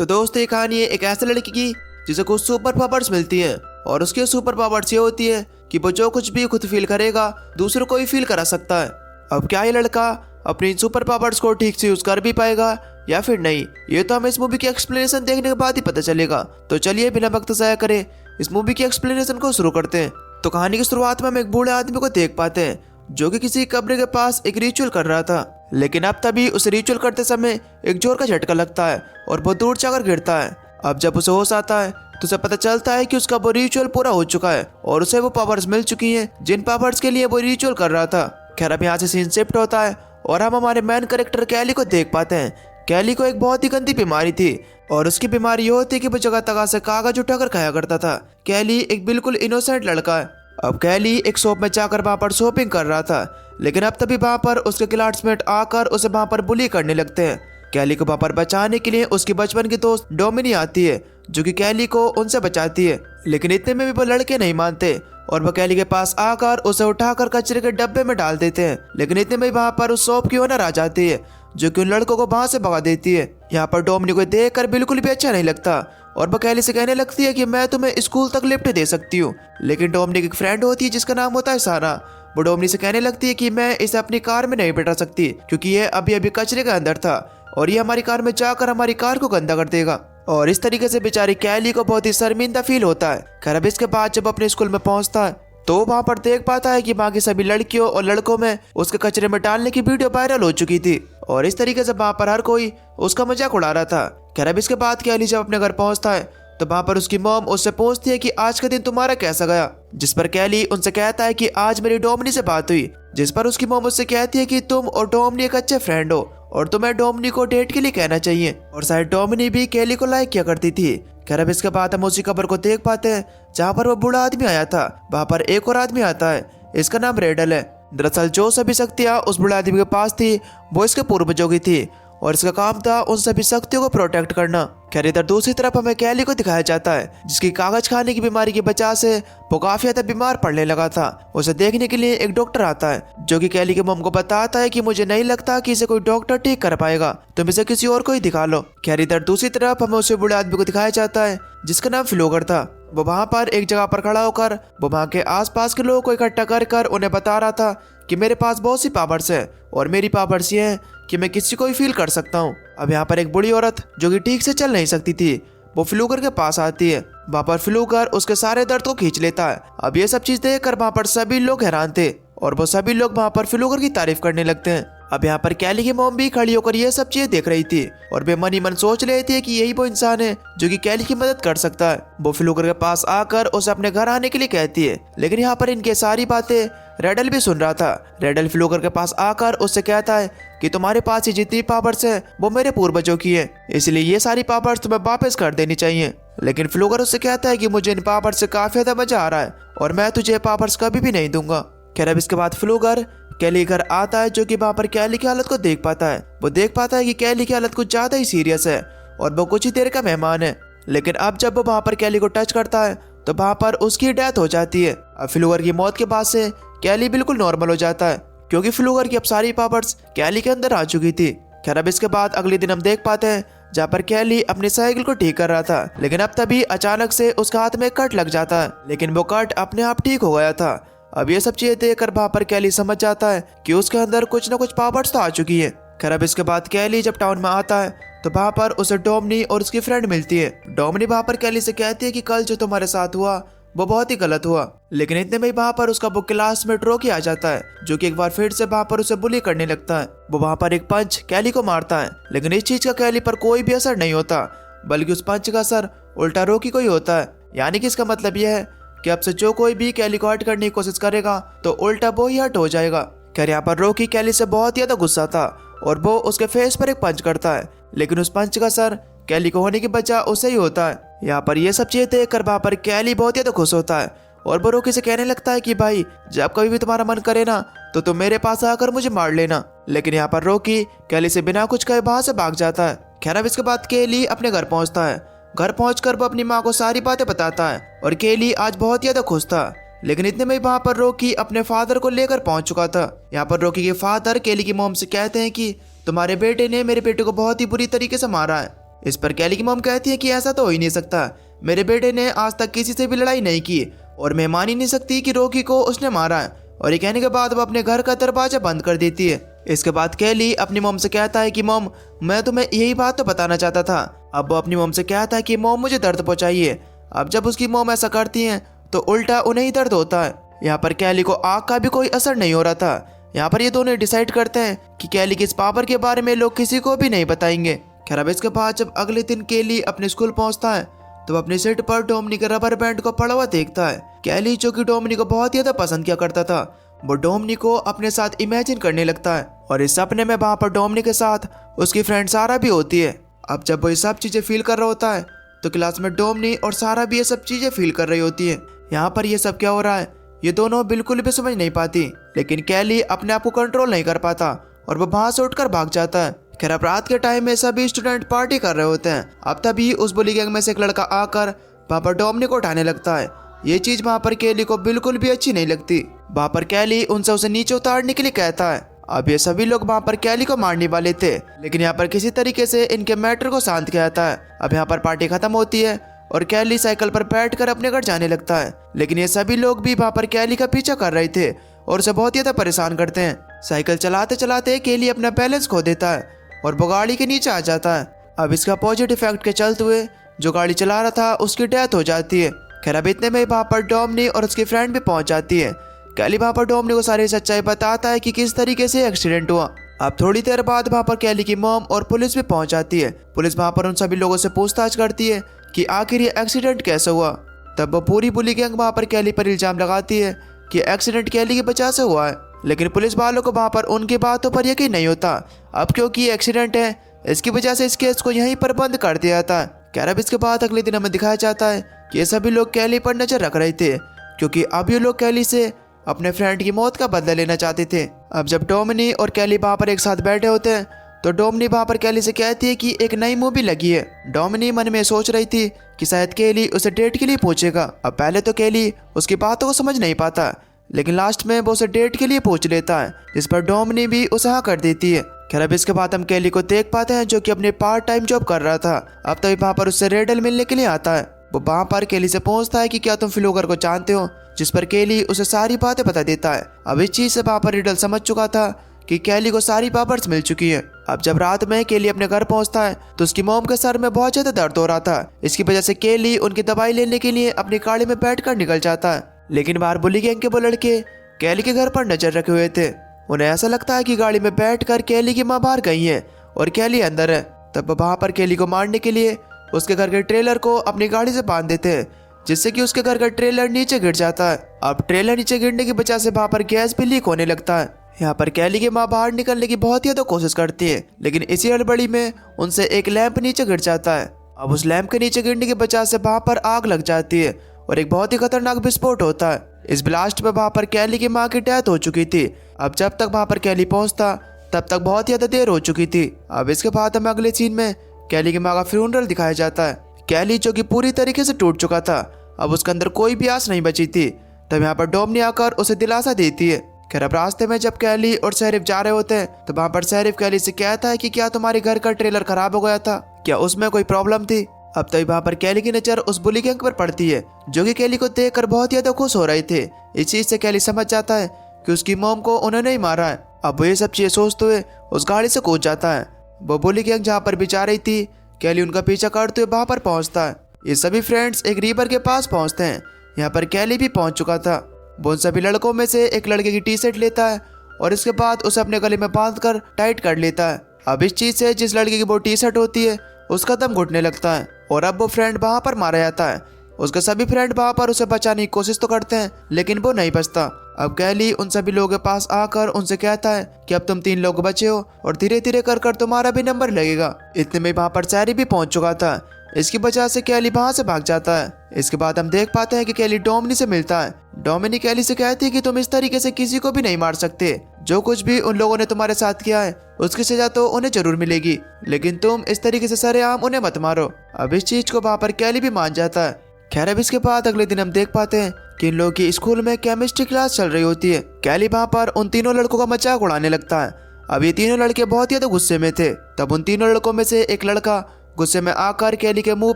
तो दोस्त ये कहानी है एक ऐसे लड़की की जिसे कुछ सुपर पावर्स मिलती है और उसकी सुपर पावर्स ये होती है कि वो जो कुछ भी खुद फील करेगा दूसरों को भी फील करा सकता है। अब क्या ये लड़का अपनी सुपर पावर्स को ठीक से यूज कर भी पाएगा या फिर नहीं, ये तो हमें इस मूवी की एक्सप्लेनेशन देखने के बाद ही पता चलेगा। तो चलिए बिना वक्त ज़ाया करे इस मूवी की एक्सप्लेनेशन को शुरू करते हैं। तो कहानी की शुरुआत में हम एक बूढ़े आदमी को देख पाते हैं जो कि किसी कब्र के पास एक रिचुअल कर रहा था, लेकिन अब तभी उसे रिचुअल करते समय एक जोर का झटका लगता है और बहुत दूर जाकर गिरता है। अब जब उसे होश आता है तो उसे पता चलता है कि उसका वो रिचुअल पूरा हो चुका है और उसे वो पावर्स मिल चुकी हैं जिन पावर्स के लिए वो रिचुअल कर रहा था। खैर अब यहाँ से सीन शिफ्ट होता है और हम हमारे मेन कैरेक्टर कैली को देख पाते हैं। कैली को एक बहुत ही गंदी बीमारी थी और उसकी बीमारी ये होती है कि वो जगह तगह से कागज उठाकर खाया करता था। कैली एक बिल्कुल इनोसेंट लड़का है। अब कैली एक शॉप में जाकर वहाँ पर शॉपिंग कर रहा था, लेकिन अब तभी वहाँ पर उसके क्लासमेट आकर उसे वहाँ पर बुली करने लगते हैं। कैली को वहाँ पर बचाने के लिए उसकी बचपन की दोस्त डोमिनी आती है जो कि कैली को उनसे बचाती है, लेकिन इतने में भी वो लड़के नहीं मानते और वो कैली के पास आकर उसे उठाकर कचरे के डब्बे में डाल देते हैं। लेकिन इतने में वहाँ पर उस शॉप की ओनर आ जाती है जो कि उन लड़कों को वहाँ से भगा देती है। यहाँ पर डोमिनी को देख कर बिल्कुल भी अच्छा नहीं लगता और वो कैली से कहने लगती है कि मैं तुम्हें स्कूल तक लिफ्ट दे सकती हूँ। लेकिन डोमिनी की एक फ्रेंड होती है जिसका नाम होता है सारा। वो डोमिनी से कहने लगती है कि मैं इसे अपनी कार में नहीं बैठा सकती क्योंकि ये अभी अभी कचरे के अंदर था और ये हमारी कार में जाकर हमारी कार को गंदा कर देगा। और इस तरीके से बेचारी कैली को बहुत ही शर्मिंदा फील होता है। खैर अब इसके बाद जब अपने स्कूल में पहुंचता है तो वहां पर देख पाता है कि बाकी सभी लड़कियों और लड़कों में उसके कचरे में डालने की वीडियो वायरल हो चुकी थी और इस तरीके से वहां पर हर कोई उसका मजाक उड़ा रहा था। खैर अब इसके बाद कैली जब अपने घर पहुंचता है तो वहां पर उसकी मॉम उससे पूछती है कि आज का दिन तुम्हारा कैसा गया, जिस पर कैली उनसे कहता है कि आज मेरी डोमिनी से बात हुई, जिस पर उसकी मॉम उससे कहती है कि तुम और डोमिनी एक अच्छे फ्रेंड हो और तुम्हें डोमिनी को डेट के लिए कहना चाहिए। और शायद डोमिनी भी कैली को लाइक किया करती थी। खैर अब इसके बाद हम उसी कब्र को देख पाते हैं जहाँ पर वो बूढ़ा आदमी आया था। वहाँ पर एक और आदमी आता है, इसका नाम रेडल है। दरअसल जो सभी शक्तियाँ उस बूढ़े आदमी के पास थी वो इसके पूर्वजों की थी और इसका काम था उन सभी शक्तियों को प्रोटेक्ट करना। खैर इधर दूसरी तरफ हमें कैली को दिखाया जाता है जिसकी कागज खाने की बीमारी की वजह से वो काफी ज्यादा बीमार पड़ने लगा था। उसे देखने के लिए एक डॉक्टर आता है जो कि कैली के मॉम को बताता है कि मुझे नहीं लगता कि इसे कोई डॉक्टर ठीक कर पाएगा, तुम इसे किसी और को ही दिखा लो। खैर इधर दूसरी तरफ हमें उसे बूढ़े आदमी को दिखाया जाता है जिसका नाम फ्लोगर था। वो वहाँ पर एक जगह पर खड़ा होकर वो वहाँ के आसपास के लोगों को इकट्ठा कर उन्हें बता रहा था कि मेरे पास बहुत सी पावर्स है और मेरी पावर्स ये है कि मैं किसी को भी फील कर सकता हूँ। अब यहाँ पर एक बूढ़ी औरत जो कि ठीक से चल नहीं सकती थी वो फ्लूगर के पास आती है। वहाँ पर फ्लूगर उसके सारे दर्द को खींच लेता है। अब ये सब चीज देखकर वहाँ पर सभी लोग हैरान थे और वो सभी लोग वहाँ पर फ्लूगर की तारीफ करने लगते हैं। अब यहाँ पर कैली की मॉम भी खड़ी होकर ये सब चीजें देख रही थी और वे मन ही मन सोच रही थी कि यही वो इंसान है जो कि कैली की मदद कर सकता है। वो फ्लूगर के पास आकर उसे अपने घर आने के लिए कहती है, लेकिन यहाँ पर इनके सारी बातें रेडल भी सुन रहा था। रेडल फ्लूगर के पास आकर उससे कहता है कि तुम्हारे पास ये जितनी पावर्स है वो मेरे पूर्वजों की है, इसलिए ये सारी पावर्स तुम्हें वापस कर देनी चाहिए। लेकिन फ्लूगर उससे कहता है कि मुझे इन पावर्स से काफी ज्यादा मजा आ रहा है और मैं तुझे पावर्स कभी भी नहीं दूंगा। खैर अब इसके बाद फ्लूगर कैली घर आता है जो कि वहाँ पर कैली की हालत को देख पाता है। वो देख पाता है कि कैली की हालत कुछ ज्यादा ही सीरियस है और वो कुछ ही देर का मेहमान है। लेकिन अब जब वो वहाँ पर कैली को टच करता है तो वहाँ पर उसकी डेथ हो जाती है। अब फ्लूगर की मौत के बाद से कैली बिल्कुल नॉर्मल हो जाता है क्योंकि फ्लूगर की अब सारी पावर्स कैली के अंदर आ चुकी थी। खैर अब इसके बाद अगले दिन हम देख पाते हैं जहाँ पर कैली अपनी साइकिल को ठीक कर रहा था, लेकिन अब तभी अचानक से उसके हाथ में कट लग जाता है, लेकिन वो कट अपने आप ठीक हो गया था। अब ये सब चीजें देखकर वहाँ पर कैली समझ जाता है कि उसके अंदर कुछ न कुछ पावर्स तो आ चुकी है। खैर अब इसके बाद कैली जब टाउन में आता है तो वहाँ पर उसे डोमिनी और उसकी फ्रेंड मिलती है। डोमिनी वहाँ पर कैली से कहती है कि कल जो तुम्हारे साथ हुआ वो बहुत ही गलत हुआ, लेकिन इतने में वहाँ पर उसका वो क्लासमेट रॉकी आ जाता है जो कि एक बार फिर से वहाँ पर उसे बुली करने लगता है। वो वहाँ पर एक पंच कैली को मारता है, लेकिन इस चीज का कैली पर कोई भी असर नहीं होता, बल्कि उस पंच का असर उल्टा रॉकी को ही होता है। यानी कि इसका मतलब यह है कि अब से जो कोई भी कैली को हट करने की कोशिश करेगा तो उल्टा वो ही हट हो जाएगा। खैर यहाँ पर रॉकी कैली से बहुत ज्यादा गुस्सा था और वो उसके फेस पर एक पंच करता है, लेकिन उस पंच का असर कैली को होने की बजाय उसे ही होता है। यहाँ पर ये सब चीजें देखकर वहाँ पर कैली बहुत ज्यादा खुश होता है और वो रॉकी से कहने लगता है कि भाई जब कभी भी तुम्हारा मन करे ना तो तुम मेरे पास आकर मुझे मार लेना। लेकिन यहाँ पर रॉकी कैली से बिना कुछ कहे वहां से भाग जाता है। खैर अब इसके बाद कैली अपने घर पहुंचता है। घर पहुंचकर वो अपनी माँ को सारी बातें बताता है और कैली आज बहुत ज्यादा खुश था, लेकिन इतने में वहाँ पर रॉकी अपने फादर को लेकर पहुंच चुका था। यहाँ पर रॉकी के फादर कैली की मॉम से कहते हैं कि तुम्हारे बेटे ने मेरे बेटे को बहुत ही बुरी तरीके से मारा है इस पर कैली की मॉम कहती है कि ऐसा तो हो ही नहीं सकता, मेरे बेटे ने आज तक किसी से भी लड़ाई नहीं की और मैं मान ही नहीं सकती कि रॉकी को उसने मारा है। और ये कहने के बाद वो अपने घर का दरवाजा बंद कर देती है। इसके बाद कैली अपनी मॉम से कहता है कि मॉम मैं तुम्हें यही बात तो बताना चाहता था। अब वो अपनी मॉम से कहता है कि मॉम मुझे दर्द पहुंचाइए। अब जब उसकी मॉम ऐसा करती हैं तो उल्टा उन्हें ही दर्द होता है। यहाँ पर कैली को आग का भी कोई असर नहीं हो रहा था। यहाँ पर ये दोनों डिसाइड करते हैं कि कैली के इस पावर के बारे में लोग किसी को भी नहीं बताएंगे। खैर अब इसके बाद जब अगले दिन कैली अपने स्कूल पहुंचता है तो अपने सीट पर डोमिनी के रबर बैंड को पड़ा हुआ देखता है। कैली जो कि डोमिनी को बहुत ज्यादा पसंद किया करता था, वो डोमिनी को अपने साथ इमेजिन करने लगता है और इस सपने में वहां पर डोमिनी के साथ उसकी फ्रेंड सारा भी होती है। अब जब वो ये सब चीजें फील कर रहा होता है तो क्लास में डोमिनी और सारा भी ये सब चीजें फील कर रही होती है। यहाँ पर ये सब क्या हो रहा है ये दोनों बिल्कुल भी समझ नहीं पाती, लेकिन कैली अपने आप को कंट्रोल नहीं कर पाता और वो वहां से उठकर भाग जाता है। खैर अब रात के टाइम में सभी स्टूडेंट पार्टी कर रहे होते हैं। अब तभी उस बुली गैंग में से एक लड़का आकर वहां पर डोमिनी को उठाने लगता है। ये चीज वहां पर कैली को बिल्कुल भी अच्छी नहीं लगती। वहां पर कैली उनसे उसे नीचे उतारने के लिए कहता है। अब ये सभी लोग वहां पर कैली को मारने वाले थे, लेकिन यहाँ पर किसी तरीके से इनके मैटर को शांत किया जाता है। अब यहाँ पर पार्टी खत्म होती है और कैली साइकिल पर बैठकर अपने घर जाने लगता है, लेकिन ये सभी लोग भी वहां पर कैली का पीछा कर रहे थे और उसे बहुत ज्यादा परेशान करते हैं। साइकिल चलाते चलाते कैली अपना बैलेंस खो देता है और वो गाड़ी के नीचे आ जाता है। अब इसका पॉजिटिव इफेक्ट के चलते हुए जो गाड़ी चला रहा था उसकी डेथ हो जाती है। खैर अब इतने में वहां पर डोमिनी और उसकी फ्रेंड भी पहुंच जाती है। कैली वहां पर डोमिनी को सारी सच्चाई बताता है कि किस तरीके से एक्सीडेंट हुआ। अब थोड़ी देर बाद वहां पर कैली की मॉम और पुलिस भी पहुंच जाती है। पुलिस वहां पर उन सभी लोगों से पूछताछ करती है कि आखिर ये एक्सीडेंट कैसे हुआ। तब वो पूरी बुली गैंग वहां पर कैली पर इल्जाम लगाती है कि एक्सीडेंट कैली की वजह से हुआ है, लेकिन पुलिस वालों को वहां पर उनकी बातों पर यकीन नहीं होता। अब क्योंकि ये एक्सीडेंट है इसकी वजह से इस केस को यहीं पर बंद कर दिया जाता है। खैर अब इसके बाद अगले दिन हमें दिखाया जाता है कि ये सभी लोग कैली पर नजर रख रहे थे, क्योंकि अब ये लोग कैली से अपने फ्रेंड की मौत का बदला लेना चाहते थे। अब जब डोमिनी और कैली वहां पर एक साथ बैठे होते हैं तो डोमिनी वहां पर कैली से कहती है कि एक नई मूवी लगी है। डोमिनी मन में सोच रही थी कि शायद कैली उसे डेट के लिए पूछेगा। अब पहले तो कैली उसकी बातों को समझ नहीं पाता, लेकिन लास्ट में वो उसे डेट के लिए पूछ लेता है, जिस पर डोमिनी भी उसे हाँ कर देती है। खैर अब इसके बाद हम कैली को देख पाते हैं जो कि अपने पार्ट टाइम जॉब कर रहा था। अब तभी वहां पर उससे रेडल मिलने के लिए आता है। वो वहां पर कैली से पूछता है कि क्या तुम फ्लोगर को जानते हो, जिस पर कैली उसे सारी बातें बता देता है। अब इस चीज से वहां पर रिडल समझ चुका था कि कैली को सारी पावर्स मिल चुकी है। अब जब रात में कैली अपने घर पहुंचता है तो उसकी मॉम के सर में बहुत ज्यादा दर्द हो रहा था। इसकी वजह से कैली उनकी दवाई लेने के लिए अपनी गाड़ी में बैठकर निकल जाता है, लेकिन बाहर बुली गैंग के वो लड़के कैली के घर पर नजर रखे हुए थे। उन्हें ऐसा लगता है कि गाड़ी में बैठकर कैली की माँ बाहर गई है और कैली अंदर है। तब वहां पर कैली को मारने के लिए उसके घर के ट्रेलर को अपनी गाड़ी से बांध देते हैं, जिससे कि उसके घर का ट्रेलर नीचे गिर जाता है। अब ट्रेलर नीचे गिरने की वजह से वहां पर गैस भी लीक होने लगता है। यहाँ पर कैली की माँ बाहर निकलने की बहुत ज्यादा कोशिश करती है, लेकिन इसी हड़बड़ी में उनसे एक लैंप नीचे गिर जाता है। अब उस लैंप के नीचे गिरने की वजह से वहां पर आग लग जाती है और एक बहुत ही खतरनाक विस्फोट होता है। इस ब्लास्ट में वहां पर कैली की माँ की डेथ हो चुकी थी। अब जब तक वहां पर कैली पहुंचता तब तक बहुत ज्यादा देर हो चुकी थी। अब इसके बाद हमें अगले सीन में कैली की माँ का फ्यूनरल दिखाया जाता है। कैली जो कि पूरी तरीके से टूट चुका था, अब उसके अंदर कोई भी आस नहीं बची थी। तब यहाँ पर डोमिनी आकर उसे दिलासा देती है। खैर अब रास्ते में जब कैली और शेरिफ जा रहे होते हैं तो वहां पर शेरिफ कैली से कहता है कि क्या तुम्हारे घर का ट्रेलर खराब हो गया था, क्या उसमें कोई प्रॉब्लम थी। अब तभी वहां पर कैली की नजर उस बुली गैंग पर पड़ती है, जो कि कैली को देखकर बहुत ज्यादा खुश हो रहे थे। इस चीज से कैली समझ जाता है कि उसकी मॉम को उन्होंने ही मारा है। अब वो ये सब चीजें सोचते हुए उस गाड़ी से कूद जाता है। वो बुली गैंग जहाँ पर भी जा रही थी, कैली उनका पीछा करते हुए वहां पर पहुंचता है। ये सभी फ्रेंड्स एक रिवर के पास पहुंचते हैं। यहाँ पर कैली भी पहुंच चुका था। वो उन सभी लड़कों में से एक लड़के की टी शर्ट लेता है और इसके बाद उसे अपने गले में बांधकर टाइट कर लेता है। अब इस चीज से जिस लड़के की वो टी शर्ट होती है उसका दम घुटने लगता है और अब वो फ्रेंड वहां पर मारा जाता है। उसके सभी फ्रेंड वहां पर उसे बचाने की कोशिश तो करते हैं, लेकिन वो नहीं बचता। अब कैली उन सभी लोगों के पास आकर उनसे कहता है कि अब तुम 3 लोग बचे हो और धीरे धीरे कर कर तुम्हारा भी नंबर लगेगा। इतने में वहां पर सैरी भी पहुंच चुका था। इसकी वजह से कैली वहां से भाग जाता है। इसके बाद हम देख पाते हैं कि कैली डोमिनी से मिलता है। डोमिनी कैली से कहती है कि तुम इस तरीके से किसी को भी नहीं मार सकते। जो कुछ भी उन लोगों ने तुम्हारे साथ किया है उसकी सजा तो उन्हें जरूर मिलेगी, लेकिन तुम इस तरीके से सरेआम उन्हें मत मारो। अब इस चीज को वहां पर कैली भी मान जाता है। खैर अब इसके बाद अगले दिन हम देख पाते हैं कि इन लोगों की स्कूल में केमिस्ट्री क्लास चल रही होती है। कैली वहां पर उन तीनों लड़कों का मजाक उड़ाने लगता है। अब ये तीनों लड़के बहुत ज्यादा गुस्से में थे। तब उन तीनों लड़कों में से एक लड़का गुस्से में आकर केली के मुंह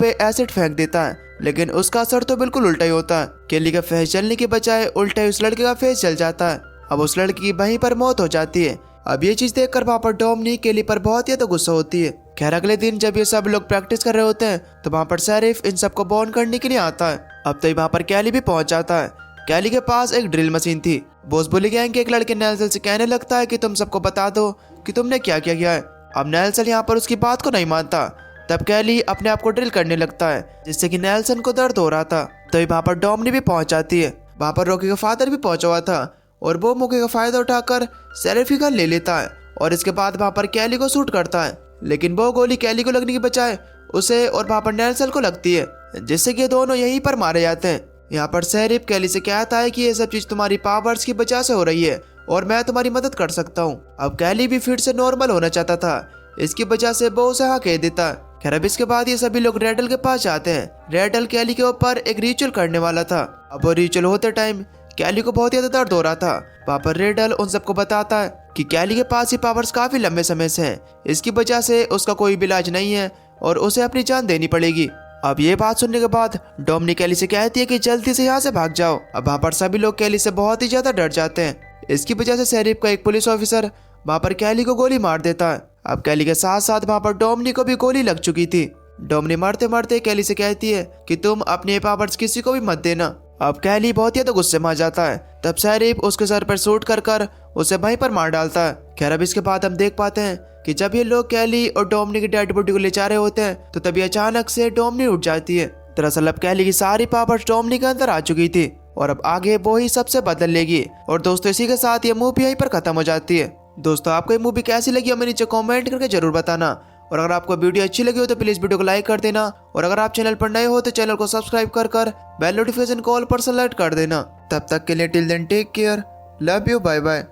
पे एसिड फेंक देता है, लेकिन उसका असर तो बिल्कुल उल्टा ही होता है। केली का फेस जलने के बजाय उल्टा उस लड़के का फेस जल जाता है। अब उस लड़की की वहीं पर मौत हो जाती है। अब ये चीज देखकर वहाँ पर डोमनी केली पर बहुत ही तो गुस्सा होती है। खैर अगले दिन जब ये सब लोग प्रैक्टिस कर रहे होते हैं तो वहाँ पर शेरिफ इन सबको बॉर्न करने के लिए आता है। अब तो वहाँ पर केली भी पहुंच जाता है। केली के पास एक ड्रिल मशीन थी। बॉस बुली गैंग के एक लड़के नेल्सन से कहने लगता है कि तुम सबको बता दो कि तुमने क्या क्या किया है। अब नेल्सन यहाँ पर उसकी बात को नहीं मानता। तब केली अपने आप को ड्रिल करने लगता है, जिससे कि नेल्सन को दर्द हो रहा था। तो वहाँ पर डोमनी भी पहुंच जाती है। वहाँ पर रॉकी का फादर भी पहुंचा हुआ था और वो मौके का फायदा उठाकर शेरिफ की गन ले लेता है और इसके बाद वहाँ पर केली को शूट करता है। लेकिन वो गोली केली को लगने की बजाय उसे और वहाँ पर नेल्सन को लगती है, जिससे कि दोनों यहीं पर मारे जाते हैं। यहाँ पर शेरिफ केली से कहता है कि ये सब चीज तुम्हारी पावर्स की वजह से हो रही है और मैं तुम्हारी मदद कर सकता हूँ। अब केली भी फिर से नॉर्मल होना चाहता था, इसकी वजह से वो उसे हाँ कह देता है। खैर अब इसके बाद ये सभी लोग रेडल के पास जाते हैं। रेडल केली के ऊपर एक रिचुअल करने वाला था। अब वो रिचुअल होते टाइम केली को बहुत ज्यादा दर्द हो रहा था। वहाँ पर रेडल उन सबको बताता है कि केली के पास ये पावर्स काफी लंबे समय से हैं, इसकी वजह से उसका कोई भी इलाज नहीं है और उसे अपनी जान देनी पड़ेगी। अब ये बात सुनने के बाद डोमनी केली से कहती है कि जल्दी से यहाँ से भाग जाओ। अब वहाँ पर सभी लोग केली से बहुत ही ज्यादा डर जाते हैं। इसकी वजह से शेरिफ का एक पुलिस ऑफिसर वहाँ पर केली को गोली मार देता है। अब केली के साथ साथ वहाँ पर डोमनी को भी गोली लग चुकी थी। डोमनी मरते मरते केली से कहती है कि तुम अपने पावर्स किसी को भी मत देना। अब केली बहुत ही तो गुस्से में आ जाता है। तब शेरिफ उसके सर पर शूट कर उसे वहीं पर मार डालता है। खैर अब इसके बाद हम देख पाते हैं कि जब ये लोग केली और डोमनी की डेड बॉडी को ले जा रहे होते हैं तो तभी अचानक से डोमनी उठ जाती है। दरअसल अब केली की सारी पावर्स डोमनी के अंदर आ चुकी थी और अब आगे वो ही सबसे बदल लेगी। और दोस्तों इसी के साथ ये मूवी यहीं पर खत्म हो जाती है। दोस्तों आपको ये मूवी कैसी लगी हमें नीचे कमेंट करके जरूर बताना। और अगर आपको वीडियो अच्छी लगी हो तो प्लीज वीडियो को लाइक कर देना। और अगर आप चैनल पर नए हो तो चैनल को सब्सक्राइब कर बेल नोटिफिकेशन कॉल पर सेलेक्ट कर देना। तब तक के लिए till then take care, love you, bye bye.